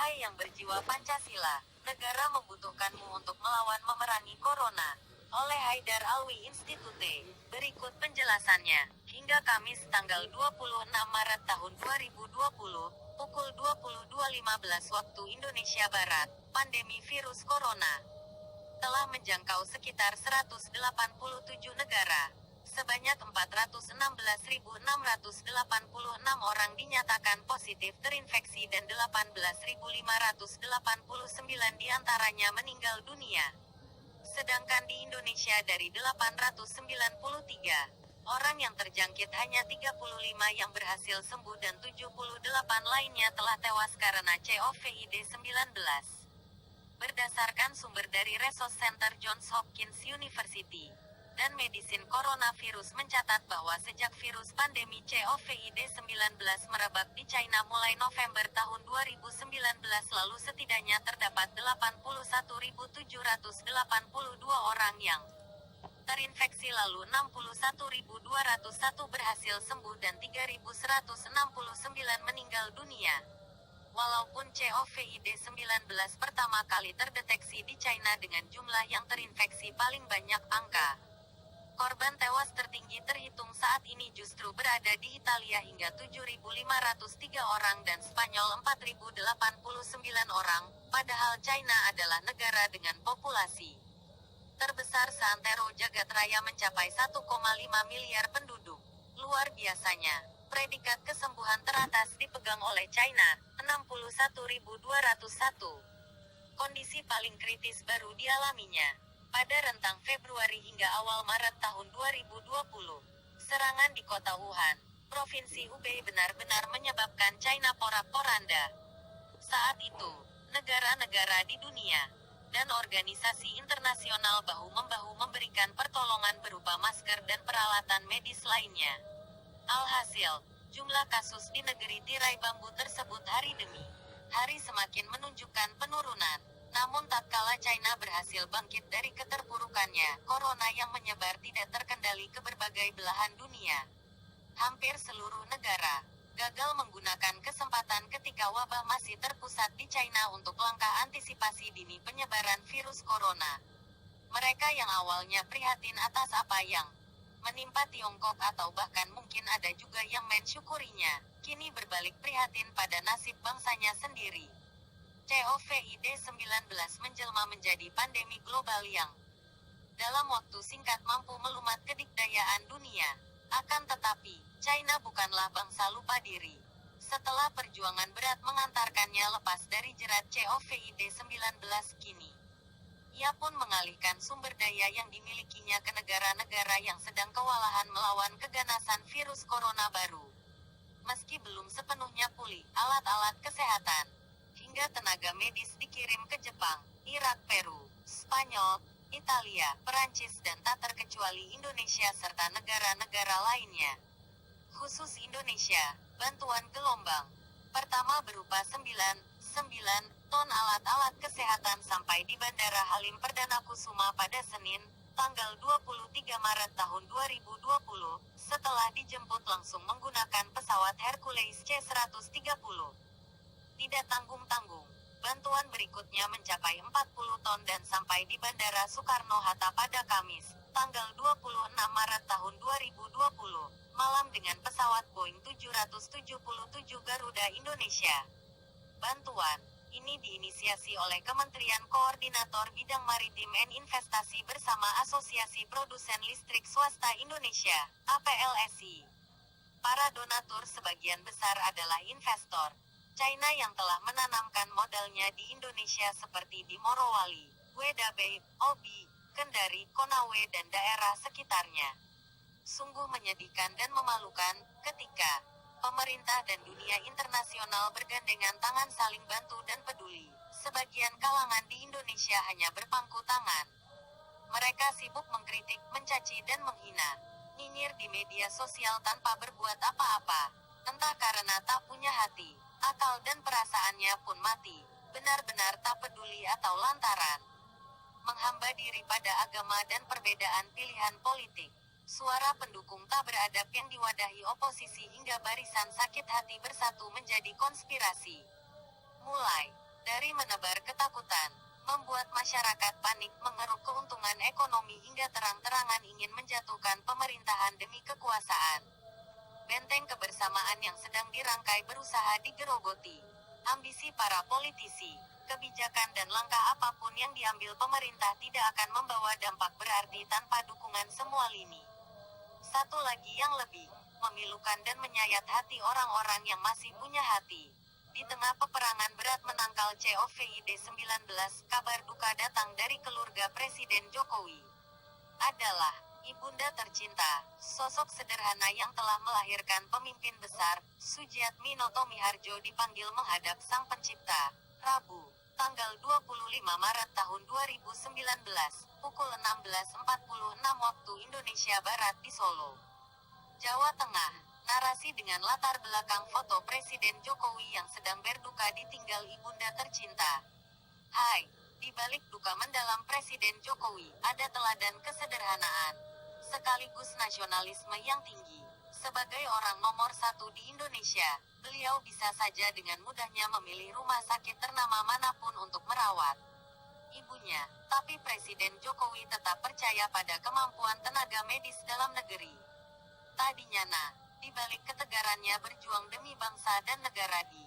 Wahai yang berjiwa Pancasila, negara membutuhkanmu untuk melawan memerangi corona. Oleh Haidar Alwi Institute. Berikut penjelasannya. Hingga Kamis tanggal 26 Maret tahun 2020, pukul 22.15 waktu Indonesia Barat, pandemi virus corona telah menjangkau sekitar 187 negara. Sebanyak 416.686 orang dinyatakan positif terinfeksi dan 18.589 diantaranya meninggal dunia. Sedangkan di Indonesia dari 893 orang yang terjangkit hanya 35 yang berhasil sembuh dan 78 lainnya telah tewas karena COVID-19. Berdasarkan sumber dari Resource Center Johns Hopkins University dan Medicine Coronavirus mencatat bahwa sejak virus pandemi COVID-19 merebak di China mulai November tahun 2019 lalu setidaknya terdapat 81.782 orang yang terinfeksi lalu 61.201 berhasil sembuh dan 3.169 meninggal dunia. Walaupun COVID-19 pertama kali terdeteksi di China dengan jumlah yang terinfeksi paling banyak, angka korban tewas tertinggi terhitung saat ini justru berada di Italia hingga 7.503 orang dan Spanyol 4.089 orang, padahal China adalah negara dengan populasi terbesar seantero jagat raya mencapai 1,5 miliar penduduk. Luar biasanya, predikat kesembuhan teratas dipegang oleh China, 61.201. Kondisi paling kritis baru dialaminya pada rentang Februari hingga awal Maret tahun 2020. Serangan di kota Wuhan, Provinsi Hubei benar-benar menyebabkan China porak-poranda. Saat itu, negara-negara di dunia dan organisasi internasional bahu-membahu memberikan pertolongan berupa masker dan peralatan medis lainnya. Alhasil, jumlah kasus di negeri tirai bambu tersebut hari demi hari semakin menunjukkan penurunan. Namun tatkala China berhasil bangkit dari keterpurukannya, corona yang menyebar tidak terkendali ke berbagai belahan dunia. Hampir seluruh negara gagal menggunakan kesempatan ketika wabah masih terpusat di China untuk langkah antisipasi dini penyebaran virus corona. Mereka yang awalnya prihatin atas apa yang menimpa Tiongkok atau bahkan mungkin ada juga yang mensyukurinya, kini berbalik prihatin pada nasib bangsanya sendiri. COVID-19 menjelma menjadi pandemi global yang dalam waktu singkat mampu melumat kedikdayaan dunia. Akan tetapi, China bukanlah bangsa lupa diri. Setelah perjuangan berat mengantarkannya lepas dari jerat COVID-19 kini, ia pun mengalihkan sumber daya yang dimilikinya ke negara-negara yang sedang kewalahan melawan keganasan virus corona baru. Meski belum sepenuhnya pulih, alat-alat kesehatan hingga tenaga medis dikirim ke Jepang, Irak, Peru, Spanyol, Italia, Perancis dan tak terkecuali Indonesia serta negara-negara lainnya. Khusus Indonesia, bantuan gelombang pertama berupa 9 ton alat-alat kesehatan sampai di Bandara Halim Perdana Kusuma pada Senin, tanggal 23 Maret tahun 2020, setelah dijemput langsung menggunakan pesawat Hercules C-130. Tidak tanggung-tanggung, bantuan berikutnya mencapai 40 ton dan sampai di Bandara Soekarno-Hatta pada Kamis, tanggal 26 Maret tahun 2020, malam dengan pesawat Boeing 777 Garuda Indonesia. Bantuan ini diinisiasi oleh Kementerian Koordinator Bidang Maritim dan Investasi bersama Asosiasi Produsen Listrik Swasta Indonesia, APLSI. Para donatur sebagian besar adalah investor China yang telah menanamkan modalnya di Indonesia seperti di Morowali, Wedabe, Obi, Kendari, Konawe dan daerah sekitarnya. Sungguh menyedihkan dan memalukan ketika pemerintah dan dunia internasional bergandengan tangan saling bantu dan peduli. Sebagian kalangan di Indonesia hanya berpangku tangan. Mereka sibuk mengkritik, mencaci dan menghina, nyinyir di media sosial tanpa berbuat apa-apa. Entah karena tak punya hati, akal dan perasaannya pun mati, benar-benar tak peduli atau lantaran menghamba diri pada agama dan perbedaan pilihan politik. Suara pendukung tak beradab yang diwadahi oposisi hingga barisan sakit hati bersatu menjadi konspirasi. Mulai Dari menebar ketakutan, membuat masyarakat panik mengeruk keuntungan ekonomi hingga terang-terangan ingin menjatuhkan pemerintahan demi kekuasaan. Benteng kebersamaan yang sedang dirangkai berusaha digerogoti. Ambisi para politisi, kebijakan dan langkah apapun yang diambil pemerintah tidak akan membawa dampak berarti tanpa dukungan semua lini. Satu lagi yang lebih memilukan dan menyayat hati orang-orang yang masih punya hati. Di tengah peperangan berat menangkal COVID-19, kabar duka datang dari keluarga Presiden Jokowi. Adalah Ibunda tercinta, sosok sederhana yang telah melahirkan pemimpin besar, Sujiatmi Noto Miharjo dipanggil menghadap Sang Pencipta, Rabu, tanggal 25 Maret tahun 2019, pukul 16.46 waktu Indonesia Barat di Solo, Jawa Tengah. Narasi dengan latar belakang foto Presiden Jokowi yang sedang berduka ditinggal ibunda tercinta. Hai, di balik duka mendalam Presiden Jokowi, ada teladan kesederhanaan sekaligus nasionalisme yang tinggi. Sebagai orang nomor 1 di Indonesia, beliau bisa saja dengan mudahnya memilih rumah sakit ternama manapun untuk merawat ibunya. Tapi Presiden Jokowi tetap percaya pada kemampuan tenaga medis dalam negeri. Tadinya di balik ketegarannya berjuang demi bangsa dan negara di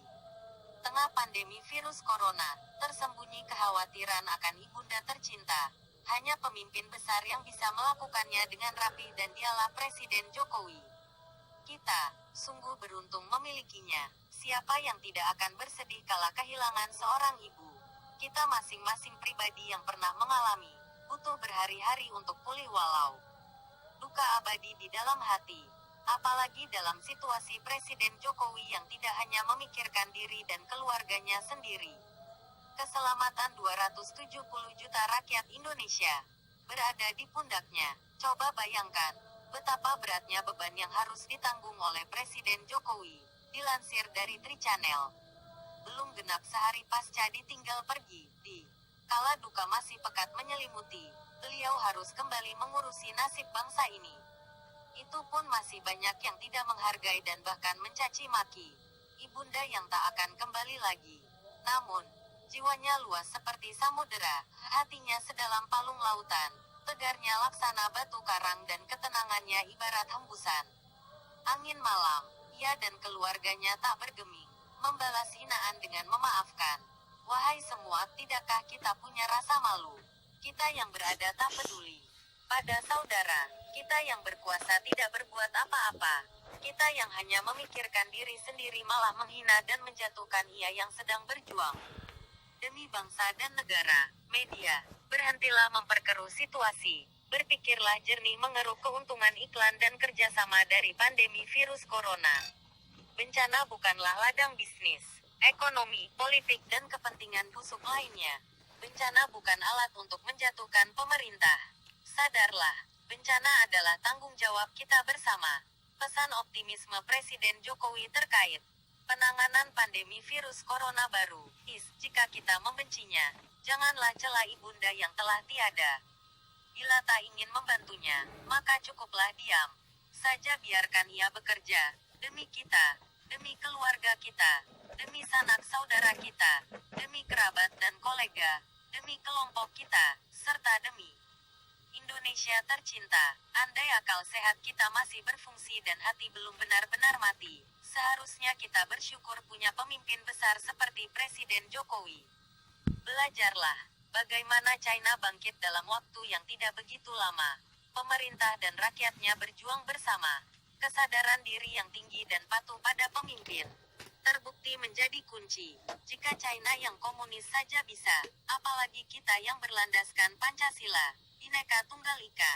tengah pandemi virus corona, tersembunyi kekhawatiran akan ibunda tercinta. Hanya pemimpin besar yang bisa melakukannya dengan rapi dan dialah Presiden Jokowi. Kita sungguh beruntung memilikinya. Siapa yang tidak akan bersedih kala kehilangan seorang ibu? Kita masing-masing pribadi yang pernah mengalami, butuh berhari-hari untuk pulih walau duka abadi di dalam hati. Apalagi dalam situasi Presiden Jokowi yang tidak hanya memikirkan diri dan keluarganya sendiri. Keselamatan 270 juta rakyat Indonesia berada di pundaknya. Coba bayangkan betapa beratnya beban yang harus ditanggung oleh Presiden Jokowi. Dilansir dari Tri Channel, belum genap sehari pasca ditinggal pergi, di kala duka masih pekat menyelimuti, beliau harus kembali mengurusi nasib bangsa ini. Itu pun masih banyak yang tidak menghargai dan bahkan mencaci maki. Ibunda yang tak akan kembali lagi. Namun, jiwanya luas seperti samudera, hatinya sedalam palung lautan, tegarnya laksana batu karang dan ketenangannya ibarat hembusan angin malam. Ia dan keluarganya tak bergeming, membalas hinaan dengan memaafkan. Wahai semua, tidakkah kita punya rasa malu? Kita yang berada tak peduli pada saudara, kita yang berkuasa tidak berbuat apa-apa. Kita yang hanya memikirkan diri sendiri malah menghina dan menjatuhkan ia yang sedang berjuang demi bangsa dan negara. Media, berhentilah memperkeruh situasi. Berpikirlah jernih mengeruk keuntungan iklan dan kerjasama dari pandemi virus corona. Bencana bukanlah ladang bisnis, ekonomi, politik, dan kepentingan busuk lainnya. Bencana bukan alat untuk menjatuhkan pemerintah. Sadarlah, bencana adalah tanggung jawab kita bersama. Pesan optimisme Presiden Jokowi terkait penanganan pandemi virus corona baru. Jika kita membencinya, janganlah cela ibunda yang telah tiada. Bila tak ingin membantunya, maka cukuplah diam saja, biarkan ia bekerja demi kita, demi keluarga kita, demi sanak saudara kita, demi kerabat dan kolega, demi kelompok kita, serta demi Indonesia tercinta. Andai akal sehat kita masih berfungsi dan hati belum benar-benar mati, seharusnya kita bersyukur punya pemimpin besar seperti Presiden Jokowi. Belajarlah bagaimana China bangkit dalam waktu yang tidak begitu lama. Pemerintah dan rakyatnya berjuang bersama. Kesadaran diri yang tinggi dan patuh pada pemimpin terbukti menjadi kunci. Jika China yang komunis saja bisa, apalagi kita yang berlandaskan Pancasila, Bhinneka Tunggal Ika.